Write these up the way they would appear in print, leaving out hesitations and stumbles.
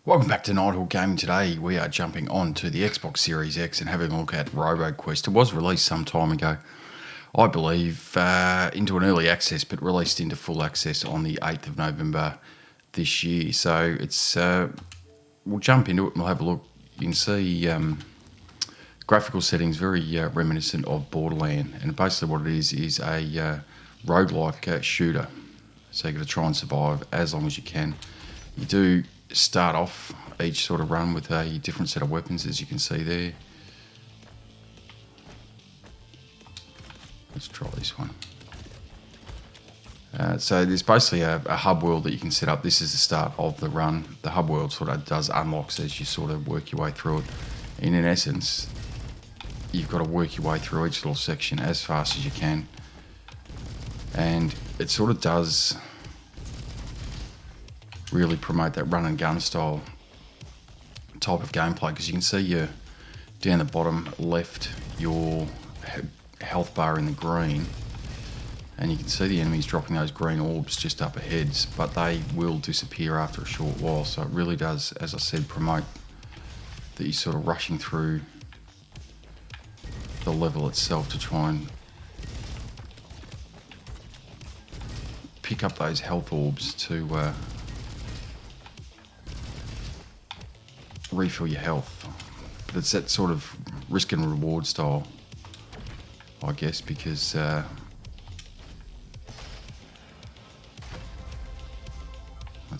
Welcome back to Nighthawk Gaming. Today we are jumping on to the Xbox Series X and having a look at RoboQuest. It was released some time ago, I believe, into an early access, but released into full access on the 8th of November this year. So it's we'll jump into it and we'll have a look. You can see graphical settings very reminiscent of Borderland, and basically what it is a roguelike shooter. So you've got to try and survive as long as you can. You do start off each sort of run with a different set of weapons, as you can see there. Let's try this one. So there's basically a hub world that you can set up. This is the start of the run. The hub world sort of does unlocks as you sort of work your way through it. And in essence, you've got to work your way through each little section as fast as you can. And it sort of does really promote that run and gun style type of gameplay, because you can see down the bottom left your health bar in the green, and you can see the enemies dropping those green orbs just up ahead, but they will disappear after a short while. So it really does, as I said, promote that you're sort of rushing through the level itself to try and pick up those health orbs to refill your health. But it's that sort of risk and reward style, I guess, because let's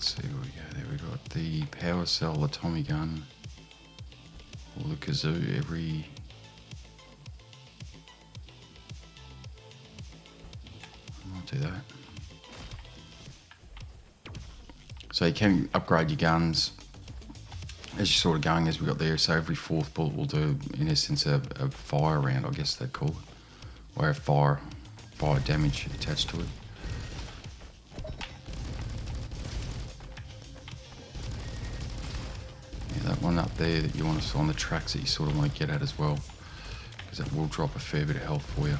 see where we go. There we got the power cell, the Tommy gun, or the kazoo. I might do that. So you can upgrade your guns as you're sort of going, as we got there. So every fourth bullet will do, in essence, a fire round, I guess they'd call it, or have fire damage attached to it. Yeah, that one up there that you want to on the tracks that you sort of want to get at as well, because that will drop a fair bit of health for you.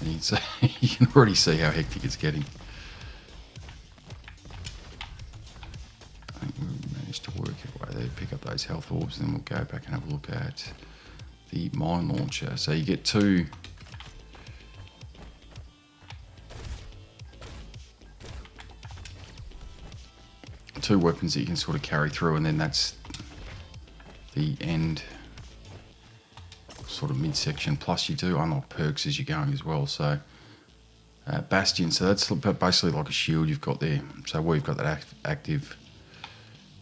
And you can see, you can already see how hectic it's getting. To work your way there, pick up those health orbs, and then we'll go back and have a look at the mine launcher. So you get two weapons that you can sort of carry through, and then that's the end sort of midsection. Plus you do unlock perks as you're going as well. So Bastion, so that's basically like a shield you've got there. So where you've got that active,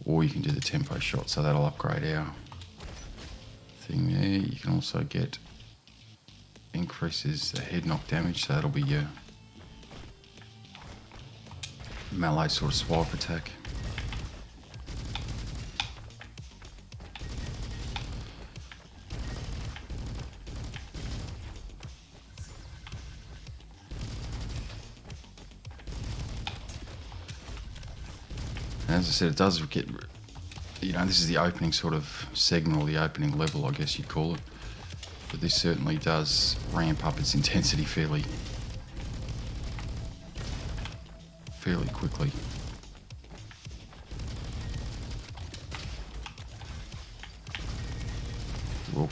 or you can do the tempo shot, so that'll upgrade our thing there. You can also get increases the head knock damage, so that'll be your melee sort of swipe attack. As I said, it does get, this is the opening sort of segment, or the opening level, I guess you'd call it. But this certainly does ramp up its intensity fairly quickly. Whoa.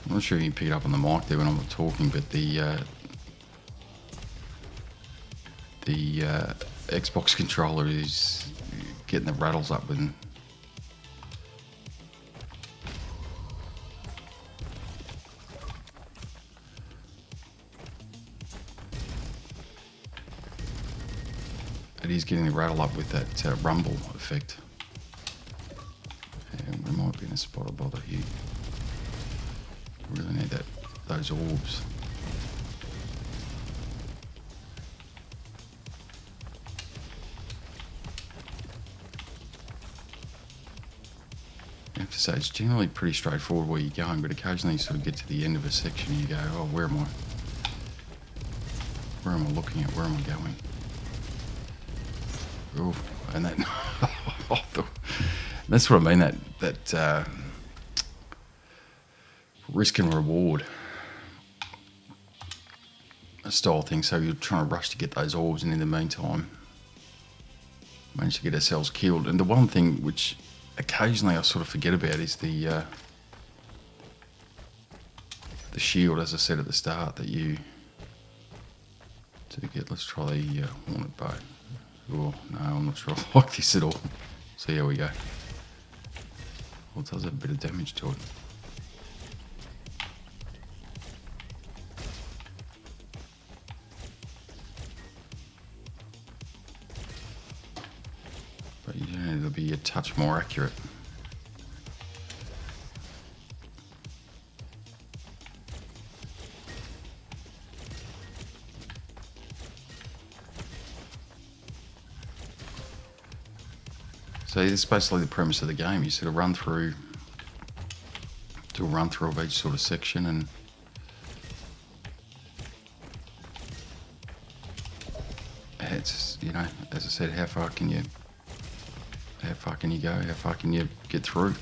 I'm not sure if you can pick it up on the mic there when I'm not talking, but the Xbox controller is getting the rattles up with. It is getting the rattle up with that rumble effect. And we might be in a spot of bother here. Really need those orbs. I have to say, it's generally pretty straightforward where you're going, but occasionally you sort of get to the end of a section and you go, oh, where am I looking at? Where am I going? Ooh, and that that's what I mean. That risk and reward style thing. So you're trying to rush to get those orbs, and in the meantime, manage to get ourselves killed. And the one thing which occasionally I sort of forget about is the shield, as I said at the start, that you to get. Let's try the hornet bow. Oh no, I'm not sure I like this at all. So here we go. Well, it does have a bit of damage to it. But you do need to be a touch more accurate. So this is basically the premise of the game. You sort of run through, do a run through of each sort of section, and it's, you know, as I said, how far can you go? How far can you get through?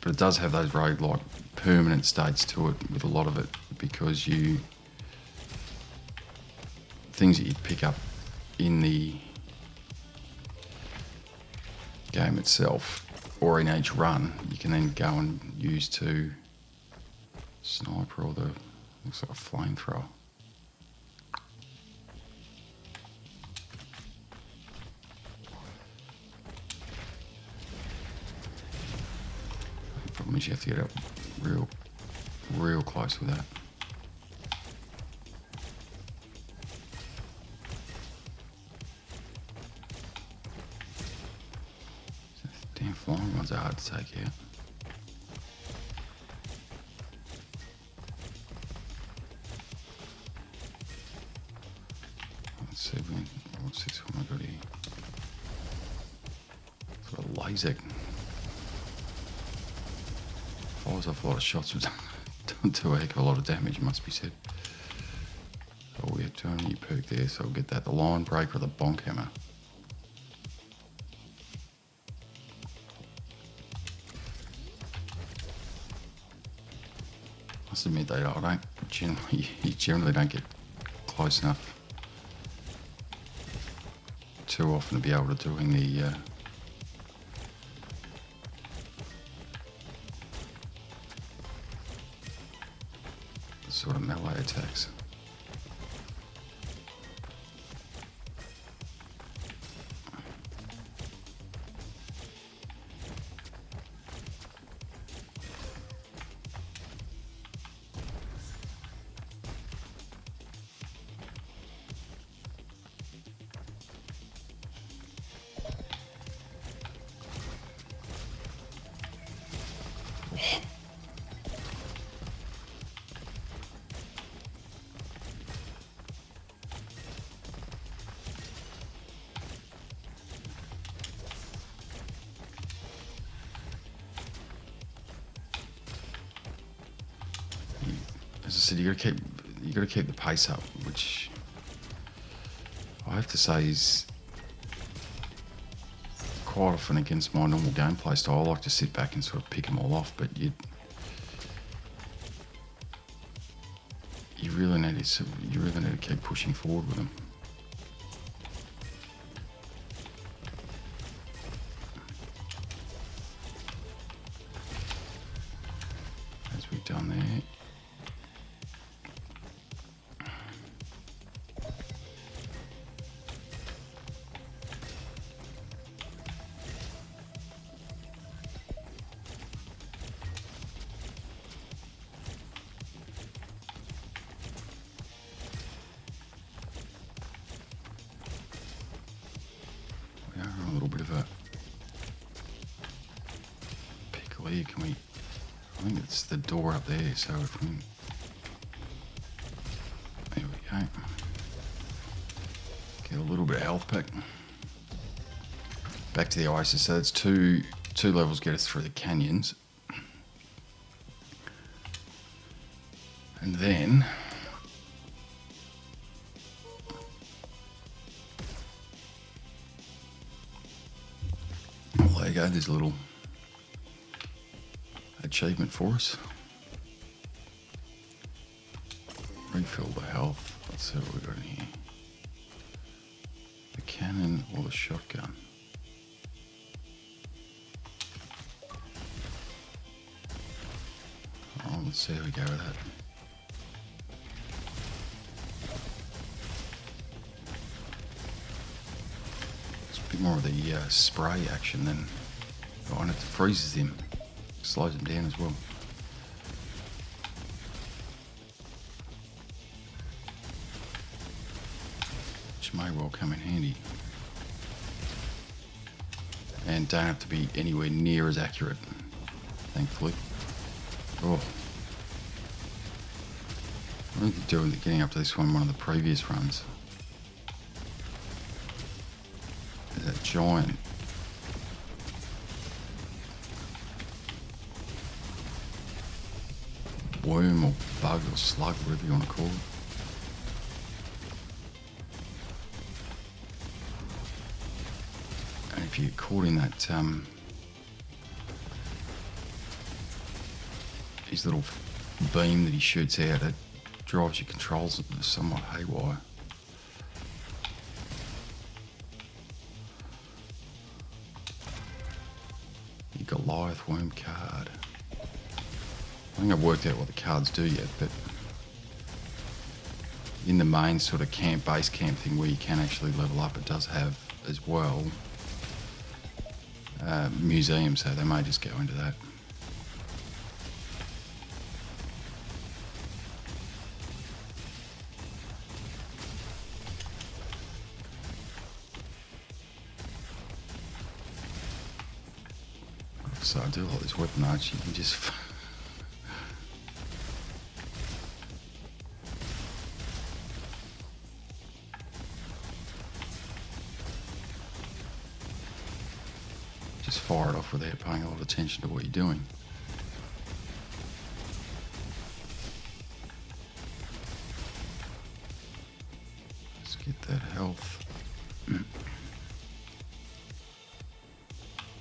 But it does have those roguelike permanent states to it with a lot of it, because things that you pick up in the game itself or in each run, you can then go and use to sniper, or the looks like a flamethrower. The problem is you have to get up real close with that. Damn flying ones are hard to take out. Let's see what's this one I got here. It's got a laser. Fires off a lot of shots, but don't do a heck of a lot of damage, it must be said. So we have to only perk there, so we'll get that. The line break or the bonk hammer. I must admit that you generally don't get close enough too often to be able to doing the sort of melee attacks. As I said, you got to keep the pace up, which I have to say is quite often against my normal gameplay style. I like to sit back and sort of pick them all off, but you really need to keep pushing forward with them. As we've done there. A little bit of a pickle here. Can we? I think it's the door up there. So if we, there we go. Get a little bit of health back. Back to the oasis. So it's two levels get us through the canyons, and then there's a little achievement for us. Refill the health. Let's see what we got in here. The cannon or the shotgun. Oh, let's see how we go with that. It's a bit more of the spray action than and it freezes them, slows them down as well. Which may well come in handy. And don't have to be anywhere near as accurate, thankfully. Oh. I think doing getting up to this one of the previous runs. There's that giant worm or bug or slug, whatever you want to call it. And if you get caught in that his little beam that he shoots out, it drives your controls somewhat haywire. Your Goliath worm card. I think I've worked out what the cards do yet, but in the main sort of base camp thing where you can actually level up, it does have as well museums, so they may just go into that. So I do like this weapon arch, you can just fire it off without paying a lot of attention to what you're doing. Let's get that health.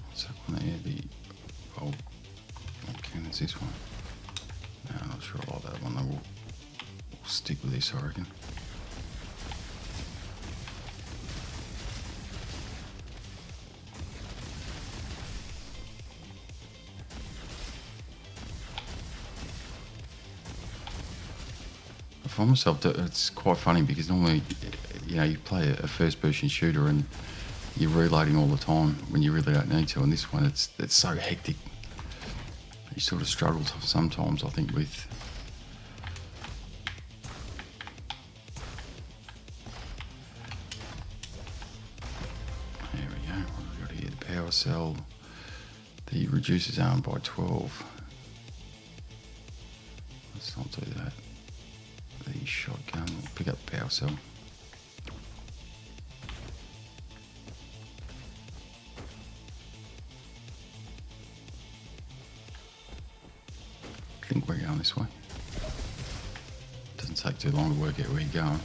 What's that one there? The old cannon's this one. No, I'm not sure I like that one. We'll stick with this, I reckon. I find myself, it's quite funny because normally, you know, you play a first person shooter and you're reloading all the time when you really don't need to, and this one it's so hectic. You sort of struggle sometimes, I think, with there we go. What have we got here? The power cell, the reduces arm by 12. Let's not do that. The shotgun, we'll pick up the power cell. I think we're going this way. Doesn't take too long to work out where you're going.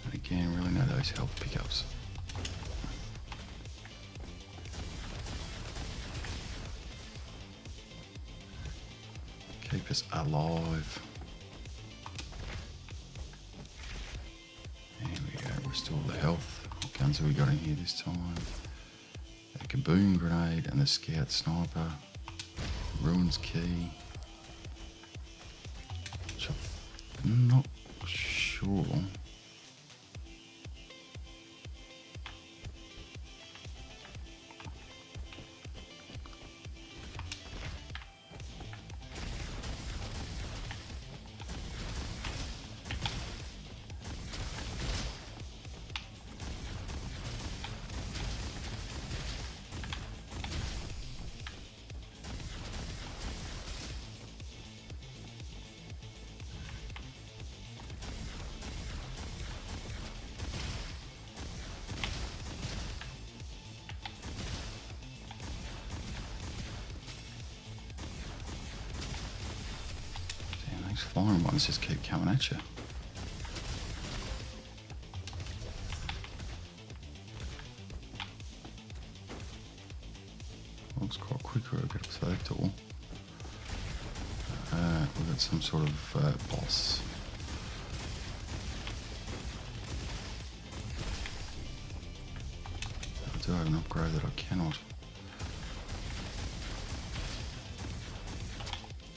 And again, really know those health pickups. Keep us alive. There we go, restore the health. What guns have we got in here this time? A kaboom grenade and the scout sniper. Ruins key. Which I'm not sure. flying ones just keep coming at you. Looks quite quick. We'll get up to that door. We've got some sort of boss. I do have an upgrade that I cannot.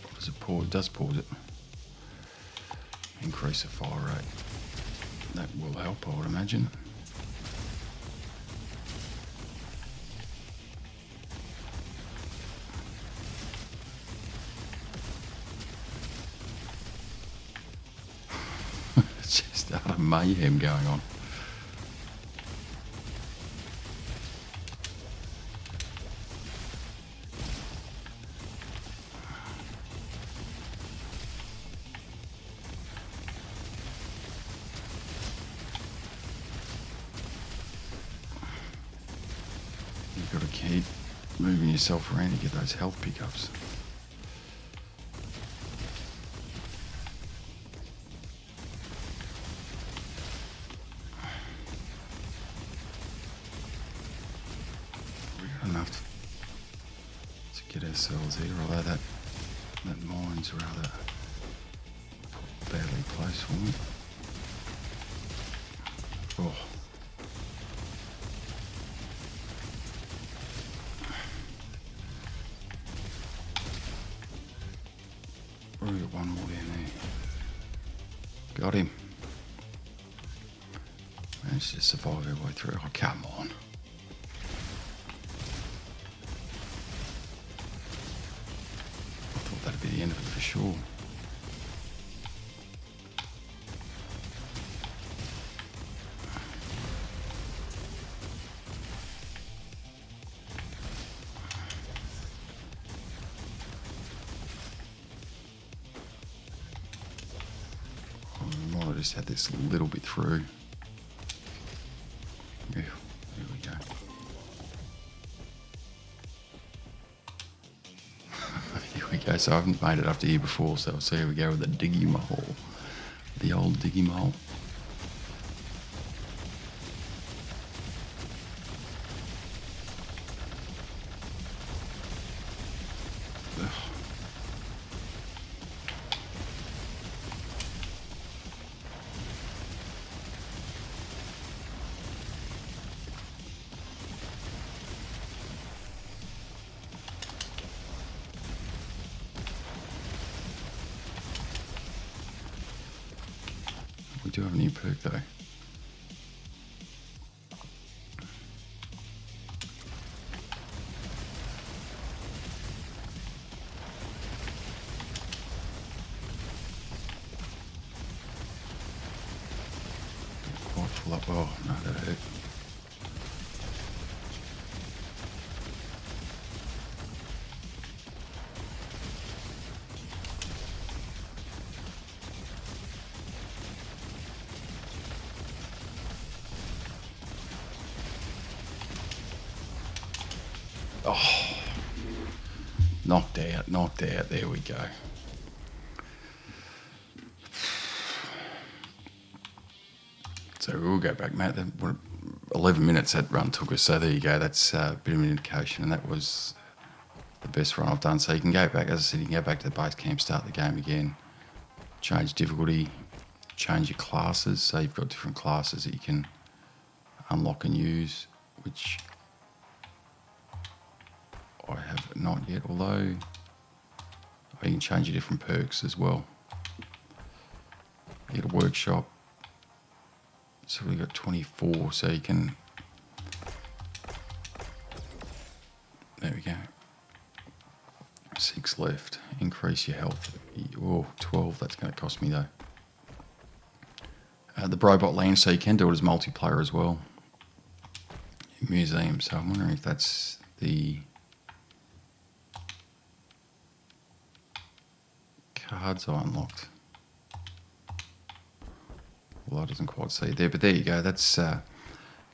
What does it pause? It does pause it. Increase the fire rate. That will help, I would imagine. It's just utter mayhem going on. You've got to keep moving yourself around to get those health pickups. We've got enough to get ourselves here, although that mine's rather badly placed for me. Oh. We've got one more down there. Got him. Managed to survive our way through. Oh, come on. I thought that'd be the end of it for sure. I just had this little bit through. Yeah, there we go. Here we go. So I haven't made it up to here before, so here we go with the diggy mole. The old diggy mole. We do have a new perk though. Quite full up. Oh no, that hurt. Oh, knocked out, there we go. So we'll go back, Matt. 11 minutes that run took us, so there you go. That's a bit of an indication, and that was the best run I've done. So you can go back, as I said, you can go back to the base camp, start the game again, change difficulty, change your classes. So you've got different classes that you can unlock and use, which I have not yet, although you can change your different perks as well. You get a workshop, so we've got 24, so you can, there we go, 6 left, increase your health. Oh, 12, that's going to cost me though. The robot land, so you can do it as multiplayer as well. Museum, so I'm wondering if that's the cards I unlocked. Well, I doesn't quite see there, but there you go. That's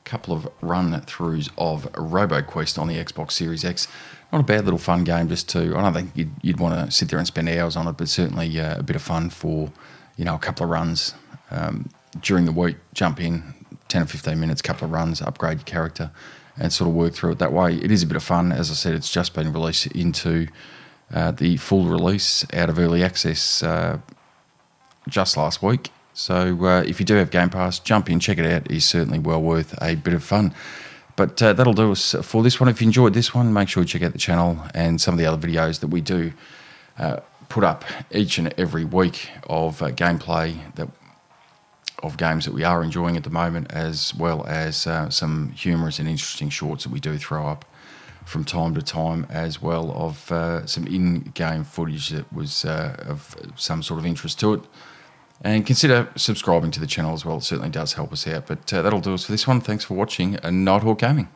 couple of run-throughs of RoboQuest on the Xbox Series X. Not a bad little fun game just to... I don't think you'd want to sit there and spend hours on it, but certainly a bit of fun for, a couple of runs during the week. Jump in, 10 or 15 minutes, couple of runs, upgrade your character, and sort of work through it that way. It is a bit of fun. As I said, it's just been released into the full release out of early access just last week. So if you do have Game Pass, jump in, check it out. It's certainly well worth a bit of fun. But that'll do us for this one. If you enjoyed this one, make sure you check out the channel and some of the other videos that we do put up each and every week of gameplay of games that we are enjoying at the moment, as well as some humorous and interesting shorts that we do throw up from time to time, as well of some in-game footage that was of some sort of interest to it. And consider subscribing to the channel as well. It certainly does help us out. But that'll do us for this one. Thanks for watching Nighthawk Gaming.